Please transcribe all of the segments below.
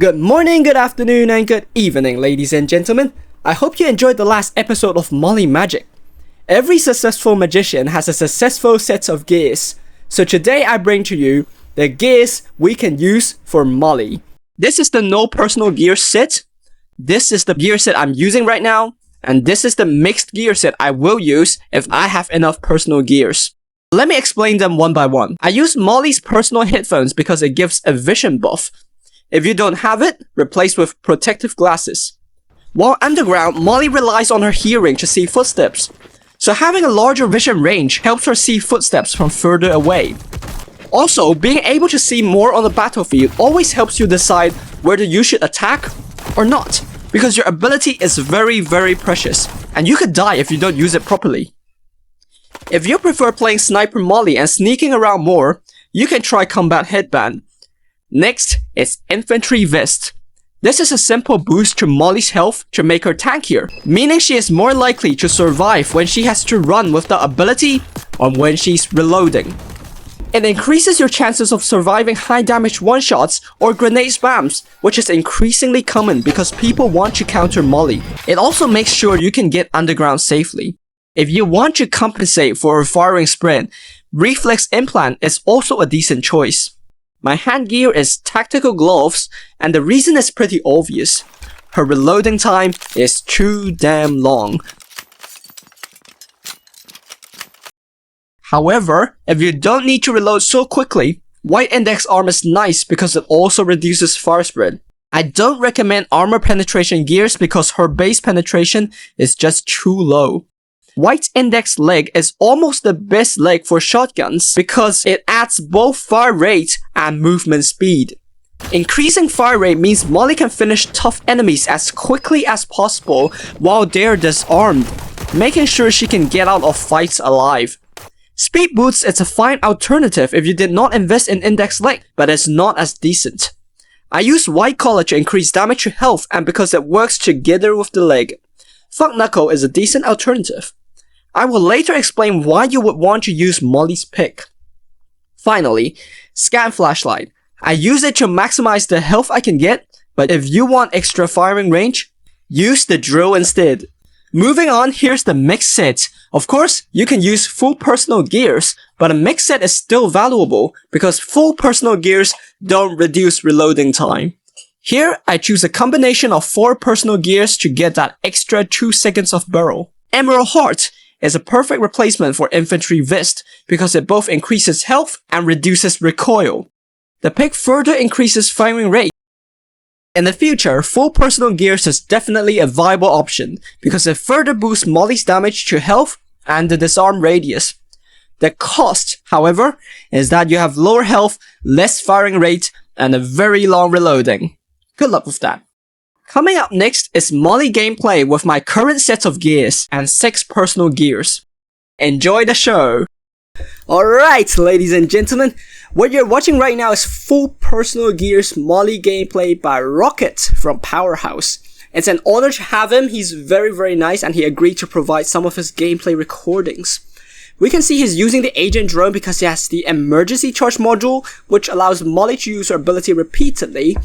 Good morning, good afternoon, and good evening, ladies and gentlemen. I hope you enjoyed the last episode of Molly Magic. Every successful magician has a successful set of gears. So today I bring to you the gears we can use for Molly. This is the no personal gear set. This is the gear set I'm using right now. And this is the mixed gear set I will use if I have enough personal gears. Let me explain them one by one. I use Molly's personal headphones because it gives a vision buff. If you don't have it, replace with protective glasses. While underground, Molly relies on her hearing to see footsteps. So having a larger vision range helps her see footsteps from further away. Also, being able to see more on the battlefield always helps you decide whether you should attack or not, because your ability is very precious, and you could die if you don't use it properly. If you prefer playing Sniper Molly and sneaking around more, you can try Combat Headband. Next is Infantry Vest. This is a simple boost to Molly's health to make her tankier, meaning she is more likely to survive when she has to run with the ability or when she's reloading. It increases your chances of surviving high damage one-shots or grenade spams, which is increasingly common because people want to counter Molly. It also makes sure you can get underground safely. If you want to compensate for a firing sprint, Reflex Implant is also a decent choice. My hand gear is tactical gloves, and the reason is pretty obvious. Her reloading time is too damn long. However, if you don't need to reload so quickly, White Index Arm is nice because it also reduces fire spread. I don't recommend armor penetration gears because her base penetration is just too low. White Index Leg is almost the best leg for shotguns because it adds both fire rate and movement speed. Increasing fire rate means Molly can finish tough enemies as quickly as possible while they're disarmed, making sure she can get out of fights alive. Speed Boots is a fine alternative if you did not invest in Index Leg, but it's not as decent. I use White Collar to increase damage to health and because it works together with the leg. Thug Knuckle is a decent alternative. I will later explain why you would want to use Molly's pick. Finally, Scan Flashlight. I use it to maximize the health I can get, but if you want extra firing range, use the drill instead. Moving on, here's the mix set. Of course, you can use full personal gears, but a mix set is still valuable because full personal gears don't reduce reloading time. Here, I choose a combination of 4 personal gears to get that extra 2 seconds of barrel. Emerald Heart is a perfect replacement for Infantry Vest because it both increases health and reduces recoil. The pick further increases firing rate. In the future, full personal gears is definitely a viable option because it further boosts Molly's damage to health and the disarm radius. The cost, however, is that you have lower health, less firing rate, and a very long reloading. Good luck with that. Coming up next is Molly gameplay with my current set of gears and 6 personal gears. Enjoy the show! Alright, ladies and gentlemen, what you're watching right now is full personal gears Molly gameplay by Rocket from Powerhouse. It's an honor to have him. He's very nice and he agreed to provide some of his gameplay recordings. We can see he's using the agent drone because he has the emergency charge module, which allows Molly to use her ability repeatedly.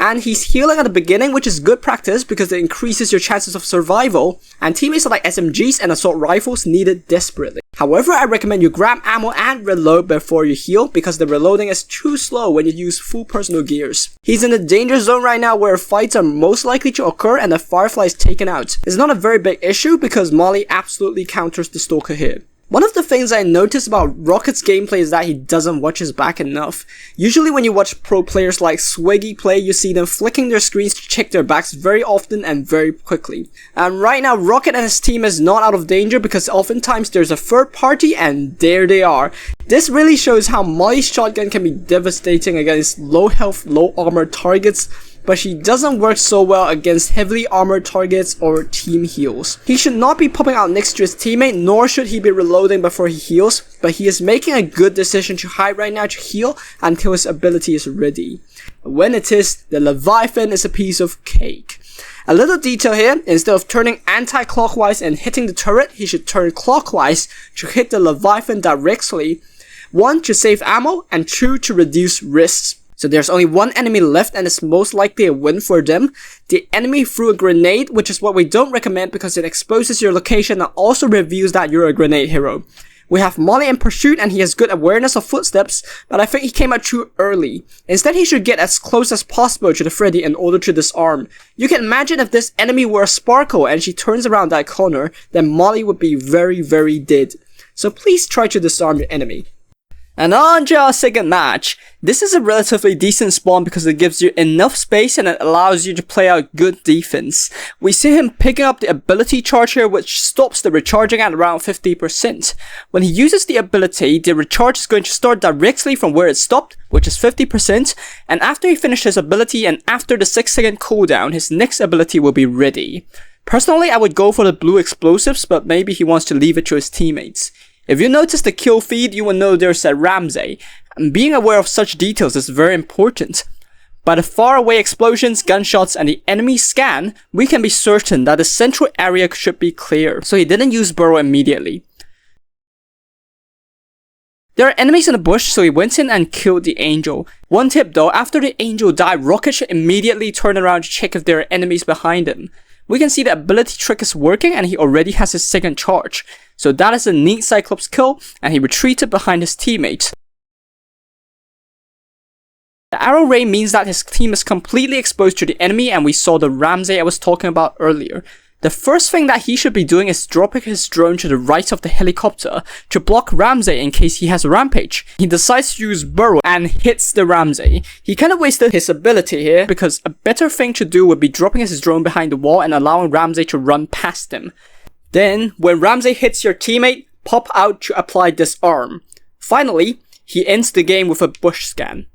And he's healing at the beginning, which is good practice because it increases your chances of survival, and teammates are like SMGs and assault rifles needed desperately. However, I recommend you grab ammo and reload before you heal because the reloading is too slow when you use full personal gears. He's in the danger zone right now where fights are most likely to occur and the Firefly is taken out. It's not a very big issue because Molly absolutely counters the Stalker here. One of the things I noticed about Rocket's gameplay is that he doesn't watch his back enough. Usually when you watch pro players like Swiggy play, you see them flicking their screens to check their backs very often and very quickly. And right now, Rocket and his team is not out of danger because oftentimes there's a third party and there they are. This really shows how Molly's shotgun can be devastating against low health, low armor targets, but she doesn't work so well against heavily armored targets or team heals. He should not be popping out next to his teammate, nor should he be reloading before he heals, but he is making a good decision to hide right now to heal until his ability is ready. When it is, the Leviathan is a piece of cake. A little detail here, instead of turning anti-clockwise and hitting the turret, he should turn clockwise to hit the Leviathan directly. 1, to save ammo, and 2, to reduce risks. So there's only one enemy left and it's most likely a win for them. The enemy threw a grenade, which is what we don't recommend because it exposes your location and also reveals that you're a grenade hero. We have Molly in pursuit and he has good awareness of footsteps, but I think he came out too early. Instead, he should get as close as possible to the Freddy in order to disarm. You can imagine if this enemy were a Sparkle and she turns around that corner, then Molly would be very, very dead. So please try to disarm your enemy. And on to our second match. This is a relatively decent spawn because it gives you enough space and it allows you to play out good defense. We see him picking up the ability charge here, which stops the recharging at around 50%. When he uses the ability, the recharge is going to start directly from where it stopped, which is 50%, and after he finishes his ability and after the 6-second cooldown, his next ability will be ready. Personally, I would go for the blue explosives, but maybe he wants to leave it to his teammates. If you notice the kill feed, you will know there's a Ramsey, and being aware of such details is very important. By the far away explosions, gunshots, and the enemy scan, we can be certain that the central area should be clear, so he didn't use burrow immediately. There are enemies in the bush, so he went in and killed the angel. One tip though, after the angel died, Rocket should immediately turn around to check if there are enemies behind him. We can see the ability trick is working and he already has his second charge. So that is a neat Cyclops kill, and he retreated behind his teammates. The arrow ray means that his team is completely exposed to the enemy, and we saw the Ramsey I was talking about earlier. The first thing that he should be doing is dropping his drone to the right of the helicopter to block Ramsey in case he has a rampage. He decides to use burrow and hits the Ramsey. He kind of wasted his ability here because a better thing to do would be dropping his drone behind the wall and allowing Ramsey to run past him. Then, when Ramsey hits your teammate, pop out to apply disarm. Finally, he ends the game with a bush scan.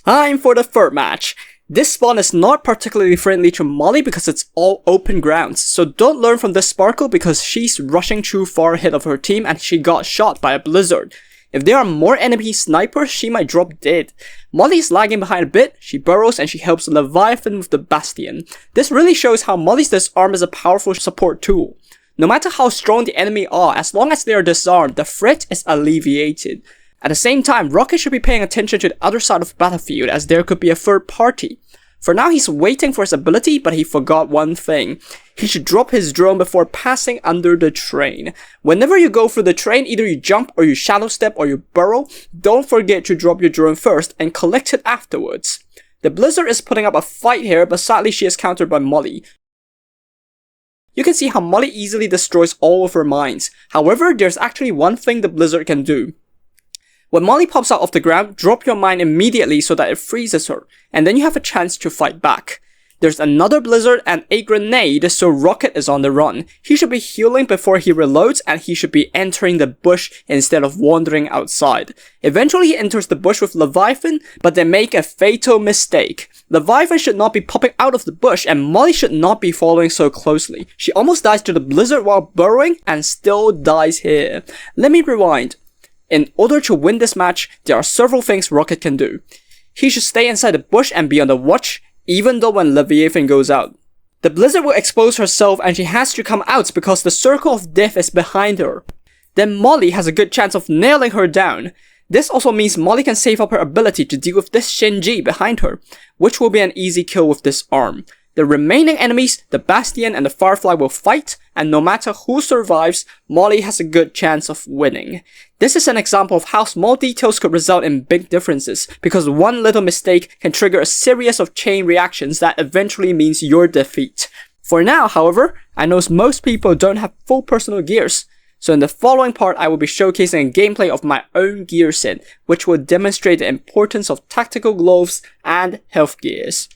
Time for the third match. This spawn is not particularly friendly to Molly because it's all open grounds, so don't learn from this Sparkle because she's rushing too far ahead of her team and she got shot by a blizzard. If there are more enemy snipers, she might drop dead. Molly is lagging behind a bit, she burrows and she helps Leviathan with the Bastion. This really shows how Molly's disarm is a powerful support tool. No matter how strong the enemy are, as long as they are disarmed, the threat is alleviated. At the same time, Rocket should be paying attention to the other side of the battlefield as there could be a third party. For now, he's waiting for his ability, but he forgot one thing. He should drop his drone before passing under the train. Whenever you go through the train, either you jump or you shadow step or you burrow, don't forget to drop your drone first and collect it afterwards. The Blizzard is putting up a fight here, but sadly she is countered by Molly. You can see how Molly easily destroys all of her mines. However, there's actually one thing the Blizzard can do. When Molly pops out of the ground, drop your mine immediately so that it freezes her, and then you have a chance to fight back. There's another blizzard and a grenade, so Rocket is on the run. He should be healing before he reloads, and he should be entering the bush instead of wandering outside. Eventually he enters the bush with Leviathan, but they make a fatal mistake. Leviathan should not be popping out of the bush, and Molly should not be following so closely. She almost dies to the blizzard while burrowing, and still dies here. Let me rewind. In order to win this match, there are several things Rocket can do. He should stay inside the bush and be on the watch, even though when Leviathan goes out. The blizzard will expose herself and she has to come out because the circle of death is behind her. Then Molly has a good chance of nailing her down. This also means Molly can save up her ability to deal with this Shinji behind her, which will be an easy kill with this arm. The remaining enemies, the Bastion and the Firefly, will fight, and no matter who survives, Molly has a good chance of winning. This is an example of how small details could result in big differences, because one little mistake can trigger a series of chain reactions that eventually means your defeat. For now, however, I know most people don't have full personal gears, so in the following part I will be showcasing a gameplay of my own gear set, which will demonstrate the importance of tactical gloves and health gears.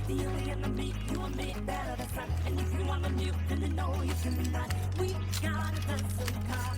The only enemy, you and me, better than friend. And if you want a new, then you know you cannot. We got a vessel car.